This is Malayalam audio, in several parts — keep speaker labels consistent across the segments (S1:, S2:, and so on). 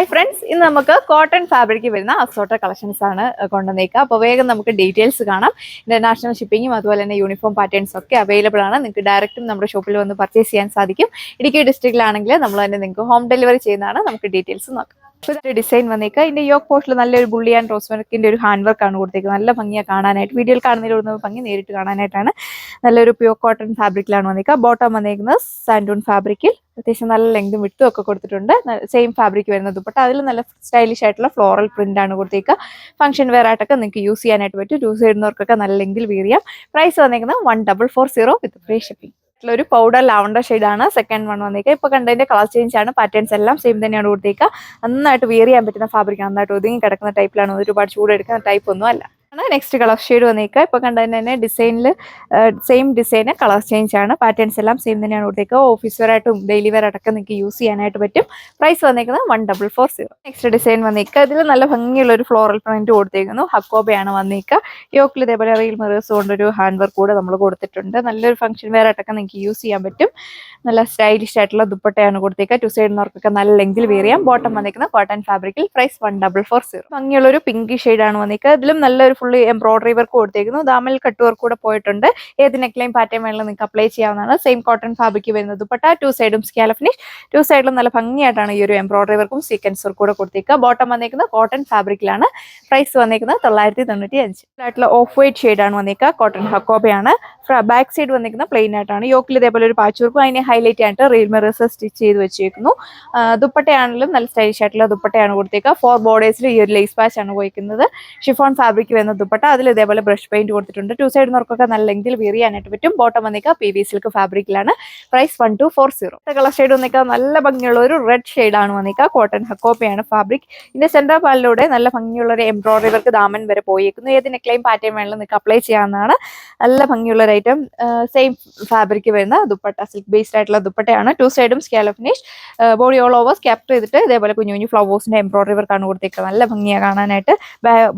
S1: ഹായ് ഫ്രണ്ട്സ്, ഇന്ന് നമുക്ക് കോട്ടൺ ഫാബ്രിക് വരുന്ന അസോർട്ട കളക്ഷൻസ് ആണ് കൊണ്ടുവന്നേക്കുക. അപ്പോൾ വേഗം നമുക്ക് ഡീറ്റെയിൽസ് കാണാം. ഇന്റർനാഷണൽ ഷിപ്പിങ്ങും അതുപോലെ തന്നെ യൂണിഫോം പാറ്റേൺസ് ഒക്കെ അവൈലബിൾ ആണ്. നിങ്ങൾക്ക് ഡയറക്റ്റും നമ്മുടെ ഷോപ്പിൽ വന്ന് പർച്ചേസ് ചെയ്യാൻ സാധിക്കും. ഇടുക്കി ഡിസ്ട്രിക്റ്റിലാണെങ്കിൽ നമ്മൾ തന്നെ നിങ്ങൾക്ക് ഹോം ഡെലിവറി ചെയ്യുന്നതാണ്. നമുക്ക് ഡീറ്റെയിൽസ് നോക്കാം. ഡിസൈൻ വന്നേക്കുക. ഇതിന്റെ യോക്ക് പോസ്റ്റിൽ നല്ലൊരു ബുള്ളി ആൻഡ് റോസ് വർക്കിന്റെ ഒരു ഹാൻഡ് വർക്ക് ആണ് കൊടുത്തേക്കുന്നത്. നല്ല ഭംഗിയാണ് കാണാനായിട്ട്. വീഡിയോയിൽ കാണുന്നതിലൂടെ ഭംഗി നേരിട്ട് കാണാനായിട്ടാണ്. നല്ലൊരു പ്യൂർ കോട്ടൺ ഫാബ്രിക്കിലാണ് വന്നേക്കുക. ബോട്ടം വന്നേക്കുന്നത് സാൻഡൂൺ ഫാബ്രിക്കിൽ അത്യാവശ്യം നല്ല ലെങ്തും വിട്ടും ഒക്കെ കൊടുത്തിട്ടുണ്ട്. സെയിം ഫാബ്രിക് വരുന്ന ദുപ്പട്ട, അതിൽ നല്ല സ്റ്റൈലിഷ് ആയിട്ടുള്ള ഫ്ലോറൽ പ്രിന്റ് ആണ് കൊടുത്തേക്കുക. ഫംഗ്ഷൻ വെയർ ആയിട്ടൊക്കെ നിങ്ങൾക്ക് യൂസ് ചെയ്യാനായിട്ട് പറ്റും. യൂസ് ചെയ്യുന്നവർക്കൊക്കെ നല്ല ലെങ്കിൽ വീർ ചെയ്യാം. പ്രൈസ് വന്നേക്കുന്നത് 1440 വിത്ത് ഫ്രീ ഷിപ്പിംഗ്. ഒരു പൗഡർ ലാവണ്ടർ ഷെയ്ഡാണ് സെക്കൻഡ് വൺ വന്നേക്കുക. ഇപ്പൊ കണ്ടതിന്റെ കളർ ചേഞ്ച് ആണ്. പാറ്റേൺസ് എല്ലാം സെയിം തന്നെയാണ് കൊടുത്തേക്കുക. നന്നായിട്ട് വിയർ ചെയ്യാൻ പറ്റുന്ന ഫാബ്രിക്, നന്നായിട്ട് ഒതുങ്ങി കിടക്കുന്ന ടൈപ്പിലാണ്. ഒരുപാട് ചൂടെടുക്കുന്ന ടൈപ്പ് ഒന്നും അല്ല. നെക്സ്റ്റ് കളർ ഷെയ്ഡ് വന്നേക്കുക. ഇപ്പൊ കണ്ടതിന് തന്നെ ഡിസൈനിൽ സെയിം ഡിസൈന് കളർ ചേഞ്ച് ആണ്. പാറ്റേൺസ് എല്ലാം സെയിം തന്നെയാണ് കൊടുത്തേക്കുക. ഓഫീസ് വെയർ ആയിട്ടും ഡെയിലി വെയർ ആയിട്ടൊക്കെ നിങ്ങൾക്ക് യൂസ് ചെയ്യാനായിട്ട് പറ്റും. പ്രൈസ് വന്നേക്കുന്നത് 1440. നെക്സ്റ്റ് ഡിസൈൻ വന്നേക്കുക. ഇതിൽ നല്ല ഭംഗിയുള്ള ഒരു ഫ്ലോറൽ പ്രിന്റ് കൊടുത്തേക്കുന്നു. ഹക്കോബയാണ് വന്നേക്കുക. യോക്കിൽ ഇതേപോലെ റീൽ മിറേഴ്സ് കൊണ്ടൊരു ഹാൻഡ് വർക്ക് കൂടെ നമ്മൾ കൊടുത്തിട്ടുണ്ട്. നല്ലൊരു ഫംഗ്ഷൻ വെയർ ആയിട്ടൊക്കെ നിങ്ങൾക്ക് യൂസ് ചെയ്യാൻ പറ്റും. നല്ല സ്റ്റൈലിഷ് ആയിട്ടുള്ള ദുപ്പട്ടയാണ് കൊടുത്തേക്കുക. ടു സൈഡിനവർക്കൊക്കെ നല്ല ലെങ്കിൽ വെയർ ചെയ്യാം. ബോട്ടം വന്നേക്കുന്ന കോട്ടൺ ഫാബ്രിക്കിൽ. പ്രൈസ് 1440. ഭംഗിയുള്ള ഒരു പിങ്ക് ഷെയ്ഡാണ് വന്നേക്കുക. ഇതിലും നല്ലൊരു ഫുള്ളി എംബ്രോയിഡറി വർക്ക് കൊടുത്തേക്കുന്നു. ദാമൽ കട്ട് വർക്ക് കൂടെ പോയിട്ടുണ്ട്. ഏത് നെക്ലൈൻ പാറ്റേൺ വേണമെങ്കിലും നിങ്ങൾക്ക് അപ്ലൈ ചെയ്യാവുന്നതാണ്. സെയിം കോട്ടൺ ഫാബ്രിക് വരുന്നത് ദുപ്പട്ട. ടു സൈഡും സ്കാല ഫിനിഷ്. ടു സൈഡിലും നല്ല ഭംഗിയായിട്ടാണ് ഈ ഒരു എംബ്രോയിഡറി വർക്കും സീക്വൻസ് വർക്ക് കൂടെ കൊടുത്തേക്കുക. ബോട്ടം വന്നേക്കുന്നത് കോട്ടൺ ഫാബ്രിക്കിലാണ്. പ്രൈസ് വന്നേക്കുന്നത് 995 ആയിട്ടുള്ള ഓഫ് വൈറ്റ് ഷെയ്ഡാണ് വന്നേക്കുക. കോട്ടൺ ഹക്കോബയാണ്. ബാക്ക് സൈഡ് വന്നിരിക്കുന്ന പ്ലെയിൻ ആയിട്ടാണ്. യോക്കിൽ ഇതേപോലെ ഒരു പാച്ച് വർക്കും അതിനെ ഹൈലൈറ്റ് ആയിട്ട് റീൽ മിറേഴ്സ് സ്റ്റിച്ച് ചെയ്ത് വെച്ചേക്കുന്നു. ദുപ്പട്ടയാണെങ്കിലും നല്ല സ്റ്റൈലിഷ് ആയിട്ടുള്ള ദുപ്പട്ടയാണ് കൊടുത്തേക്കുക. 4 ബോർഡേഴ്സിൽ ഈ ഒരു ലേസ് പാച്ച് ആണ് പോയിക്കുന്നത്. ഷിഫോൺ ഫാബ്രിക് വരുന്ന ദുപ്പട്ട, അതിൽ ഇതേപോലെ ബ്രഷ് പെയിന്റ് കൊടുത്തിട്ടുണ്ട്. ടു സൈഡ് നോർക്കൊക്കെ നല്ല ലെങ്കിൽ വെയർ ചെയ്യാനായിട്ട് പറ്റും. ബോട്ടം വന്നിക്കുക PV സിൽക്ക് ഫാബ്രിക്കിലാണ്. പ്രൈസ് 1240. കളർ ഷെയ്ഡ് വന്നിക്കുക നല്ല ഭംഗിയുള്ള ഒരു റെഡ് ഷെയ്ഡാണ് വന്നിക്കുക. കോട്ടൺ ഹക്കോപ്പയാണ് ഫാബ്രിക്. ഇതിന്റെ സെന്റർ പാലിലൂടെ നല്ല ഭംഗിയുള്ള ഒരു എംബ്രോയിഡറി വർക്ക് ദാമൻ വരെ പോയേക്കുന്നു. ഏത് നെക്ലൈൻ പാറ്റേൺ വേണമെങ്കിലും നിങ്ങൾക്ക് അപ്ലൈ ചെയ്യാവുന്നതാണ്. നല്ല ഭംഗിയുള്ള ഒരു ഐറ്റം. സെയിം ഫാബ്രിക് വരുന്ന ദുപ്പട്ട, സിൽക്ക് ബേസ്ഡ് ആയിട്ടുള്ള ദുപ്പട്ടയാണ്. ടു സൈഡും സ്കാല finish. Body all over capture ചെയ്തിട്ട് ഇതേപോലെ കുഞ്ഞു കുഞ്ഞു ഫ്ലവേഴ്സിന്റെ എംബ്രോയിഡറി വർക്കാണ് കൊടുത്തേക്കുന്നത്. നല്ല ഭംഗിയാണ് കാണാനായിട്ട്.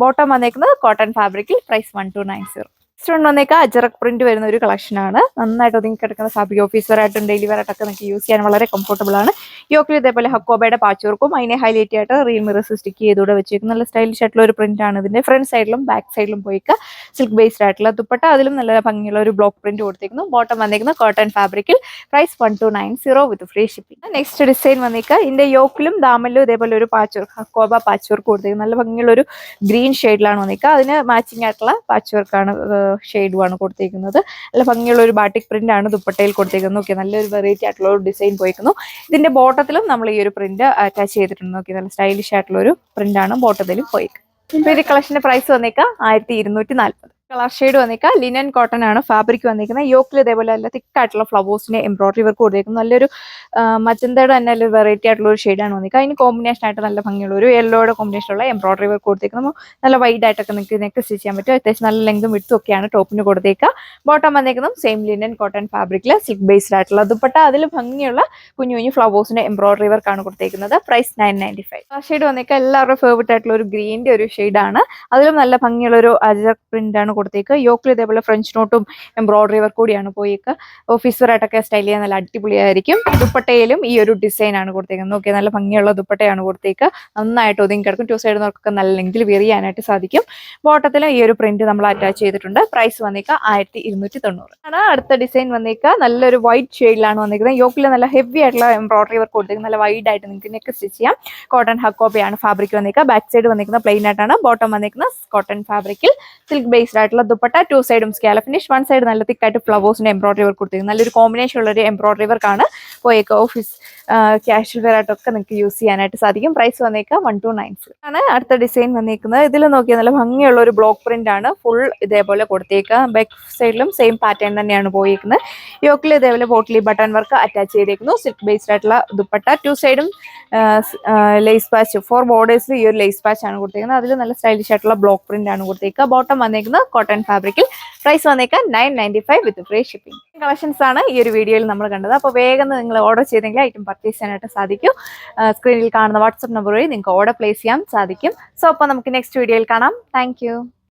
S1: ബോട്ടം വന്നേക്കുന്നത് കോട്ടൺ ഫാബ്രിക്കിൽ. Price 1290. Next one വന്നേക്കുക ajrak print വരുന്ന ഒരു കളക്ഷൻ ആണ്. നന്നായിട്ട് ഒതുങ്ങി കിടക്കുന്ന ഫാബ്രിക്. ഓഫീസ് വെയർ ആയിട്ടും ഡെയിലി വെയർ ആയിട്ടൊക്കെ നിങ്ങൾക്ക് യൂസ് ചെയ്യാൻ വളരെ കംഫർട്ടബിൾ ആണ്. യോക്കിൽ ഇതേപോലെ ഹക്കോബയുടെ പാച്ച് വർക്കും അതിനെ ഹൈലൈറ്റ് ആയിട്ട് റീൽ മിറേഴ്സ് സ്റ്റിക്ക് ചെയ്തുകൂടെ വെച്ചേക്കും. നല്ല സ്റ്റൈലിഷ് ആയിട്ടുള്ള ഒരു പ്രിന്റ് ആണ് ഇതിന്റെ. ഫ്രണ്ട് സൈഡിലും ബാക്ക് സൈഡിലും പോയിക്കുക സിൽക്ക് ബേസ്ഡ് ആയിട്ടുള്ള ദുപ്പട്ട, അതിലും നല്ല ഭംഗിയുള്ള ഒരു ബ്ലോക്ക് പ്രിന്റ് കൊടുത്തേക്കുന്നു. ബോട്ടം വന്നേക്കുന്ന കോട്ടൺ ഫാബ്രിക്കിൽ. Price 1290 with free shipping. Next design വന്നേക്കുക. ഇതിന്റെ യോക്കിലും ദാമലിലും ഇതേപോലെ ഒരു പാച്ച് വർക്ക്, ഹക്കോബ പാച്ച് വർക്ക് കൊടുത്തേക്കുന്നത്. നല്ല ഭംഗിയുള്ള ഒരു ഗ്രീൻ ഷെയ്ഡിലാണ് വന്നേക്കുക. അതിന് മാച്ചിങ് ആയിട്ടുള്ള പാച്ച് വർക്കാണ് ഷെയ്ഡുമാണ് കൊടുത്തേക്കുന്നത്. നല്ല ഭംഗിയുള്ള ഒരു ബാട്ടിക് പ്രിന്റ് ആണ് ദുപ്പട്ടയിൽ കൊടുത്തേക്കുന്നത്. ഓക്കെ, നല്ലൊരു വെറൈറ്റി ആയിട്ടുള്ള ഒരു ഡിസൈൻ പോയിക്കുന്നു. ഇതിന്റെ ബോട്ടത്തിലും നമ്മൾ ഈ ഒരു പ്രിന്റ് അറ്റാച്ച് ചെയ്തിട്ടുണ്ട്. നോക്കി, നല്ല സ്റ്റൈലിഷ് ആയിട്ടുള്ള ഒരു പ്രിന്റ് ആണ് ബോട്ടത്തിലും പോയിക്കുന്നത്. ഇപ്പൊ ഈ കളക്ഷന്റെ പ്രൈസ് വന്നേക്കാം 1240. കളർ ഷെയ്ഡ് വന്നേക്കുക ലിനൻ കോട്ടൺ ആണ് ഫാബ്രിക് വന്നിരിക്കുന്നത്. യോക്കിൽ ഇതേപോലെ നല്ല തിക്കായിട്ടുള്ള ഫ്ലവേഴ്സിന്റെ എംബ്രോയിഡറി വർക്ക് കൊടുത്തേക്കുന്നത്. നല്ലൊരു മജന്തയുടെ തന്നെ ഒരു വെറൈറ്റി ആയിട്ടുള്ള ഒരു ഷെയ്ഡാണ് വന്നിരിക്കുക. അതിന് കോമ്പിനേഷൻ ആയിട്ട് നല്ല ഭംഗിയുള്ള ഒരു യെല്ലോയുടെ കോമ്പിനേഷനുള്ള എംബ്രോയിഡറി വർക്ക് കൊടുത്തേക്കുന്നത്. നല്ല വൈഡ് ആയിട്ടൊക്കെ നിങ്ങൾക്ക് നെക്ക് സ്റ്റിച്ച് ചെയ്യാൻ പറ്റും. അത്യാവശ്യം നല്ല ലെങ്തും വിട്ടും ഒക്കെയാണ് ടോപ്പിന് കൊടുത്തേക്കുക. ബോട്ടം വന്നേക്കുന്നതും സെയിം ലിനൻ കോട്ടൺ ഫാബ്രിക്കിൽ സിൽക്ക് ബേസ്ഡ് ആയിട്ടുള്ള ദുപ്പട്ട, അതിൽ ഭംഗിയുള്ള കുഞ്ഞു കുഞ്ഞു ഫ്ലവേഴ്സിന്റെ എംബ്രോയിഡറി വർക്ക് ആണ് കൊടുത്തേക്കുന്നത്. പ്രൈസ് 995. കളർ ഷെയ്ഡ് വന്നേക്കുക എല്ലാവരുടെ ഫേവറേറ്റ് ആയിട്ടുള്ള ഒരു ഗ്രീനിന്റെ ഒരു ഷെയ്ഡാണ്. അതിലും നല്ല ഭംഗിയുള്ള ഒരു അജറക് പ്രിന്റ് ആണ് കൊടുത്തേക്കുക. യോക്കിൽ ഇതേപോലെ ഫ്രഞ്ച് നോട്ടും എംബ്രോയിഡറി വർക്ക് കൂടിയാണ് പോയേക്കുക. ഓഫീസ് വെയർ ആയിട്ടൊക്കെ സ്റ്റൈൽ ചെയ്യാൻ നല്ല അടിപൊളിയായിരിക്കും. ദുപ്പട്ടയിലും ഈ ഒരു ഡിസൈൻ ആണ് കൊടുത്തേക്കുന്നത്. ഓക്കെ, നല്ല ഭംഗിയുള്ള ദുപ്പട്ടയാണ് കൊടുത്തേക്കുക. നന്നായിട്ട് ഒതുങ്ങി കിടക്കും. ടു സൈഡ് നോക്കൊക്കെ നല്ല ലെങ്കിൽ വെയർ ചെയ്യാനായിട്ട് സാധിക്കും. ബോട്ടത്തിൽ ഈ ഒരു പ്രിന്റ് നമ്മൾ അറ്റാച്ച് ചെയ്തിട്ടുണ്ട്. പ്രൈസ് വന്നേക്കുക 1290 ആണ്. അടുത്ത ഡിസൈൻ വന്നേക്കുക നല്ലൊരു വൈറ്റ് ഷെയ്ഡിലാണ് വന്നിരിക്കുന്നത്. യോക്കിൽ നല്ല ഹെവി ആയിട്ടുള്ള എംബ്രോയിഡറി വർക്ക് കൊടുത്തേക്കുന്നത്. നല്ല വൈഡ് ആയിട്ട് നിങ്ങൾക്ക് നെക്ക് സ്റ്റിച്ച് ചെയ്യാം. കോട്ടൺ ഹക്കോബയാണ് ഫാബ്രിക് വന്നേക്കുക. ബാക്ക് സൈഡ് വന്നിരിക്കുന്ന പ്ലെയിൻ ആയിട്ടാണ്. ബോട്ടം വന്നിരിക്കുന്ന കോട്ടൺ ഫാബ്രിക്കിൽ സിൽക്ക് ബേസ്ഡ് ആയിട്ടുള്ള ദുപ്പട്ട. ടു സൈഡും സ്കാല ഫിനിഷ്. വൺ സൈഡ് നല്ല തിക്കായിട്ട് ഫ്ലവേഴ്സിന്റെ എംബ്രോയിഡറി വർക്ക് കൊടുത്തിരിക്കുന്നത്. നല്ലൊരു കോമ്പിനേഷൻ ഉള്ള ഒരു എംബ്രോയിഡറി വർക്കാണ് പോയേക്കുക. ഓഫീസ് ക്യാഷ്വൽ വെയർ ആയിട്ടൊക്കെ നിങ്ങൾക്ക് യൂസ് ചെയ്യാനായിട്ട് സാധിക്കും. പ്രൈസ് വന്നേക്കുക 1290 ആണ്. അടുത്ത ഡിസൈൻ വന്നേക്കുന്നത് ഇതിൽ നോക്കിയാൽ നല്ല ഭംഗിയുള്ള ഒരു ബ്ലോക്ക് പ്രിന്റ് ആണ്. ഫുൾ ഇതേപോലെ കൊടുത്തേക്കുക. ബാക്ക് സൈഡിലും സെയിം പാറ്റേൺ തന്നെയാണ് പോയിരിക്കുന്നത്. യോക്കിൽ ഇതേപോലെ പോട്ട്ലി ബട്ടൺ വർക്ക് അറ്റാച്ച് ചെയ്തേക്കുന്നു. സിൽക്ക് ബേസ്ഡ് ആയിട്ടുള്ള ദുപ്പട്ട. ടു സൈഡും ലേസ് പാച്ച്. 4 ബോർഡേഴ്സിൽ ഈ ഒരു ലേസ് പാച്ച് ആണ് കൊടുത്തേക്കുന്നത്. അതിൽ നല്ല സ്റ്റൈലിഷ് ആയിട്ടുള്ള ബ്ലോക്ക് പ്രിന്റ് ആണ് കൊടുത്തേക്കുക. ബോട്ടം വന്നേക്കുന്നത് കോട്ടൺ ഫാബ്രിക്കിൽ. പ്രൈസ് വന്നേക്കാം 995 വിത്ത് ഫ്രീ ഷിപ്പിംഗ്. കളക്ഷൻസ് ആണ് ഈ ഒരു വീഡിയോയിൽ നമ്മൾ കണ്ടത്. അപ്പോൾ വേഗം നിങ്ങൾ ഓർഡർ ചെയ്തെങ്കിൽ ഐറ്റം പർച്ചേസ് ചെയ്യാനായിട്ട് സാധിക്കും. സ്ക്രീനിൽ കാണുന്ന വാട്സ്ആപ്പ് നമ്പർ വഴി നിങ്ങൾക്ക് ഓർഡർ പ്ലേസ് ചെയ്യാൻ സാധിക്കും. സോ അപ്പോൾ നമുക്ക് നെക്സ്റ്റ് വീഡിയോയിൽ കാണാം. താങ്ക്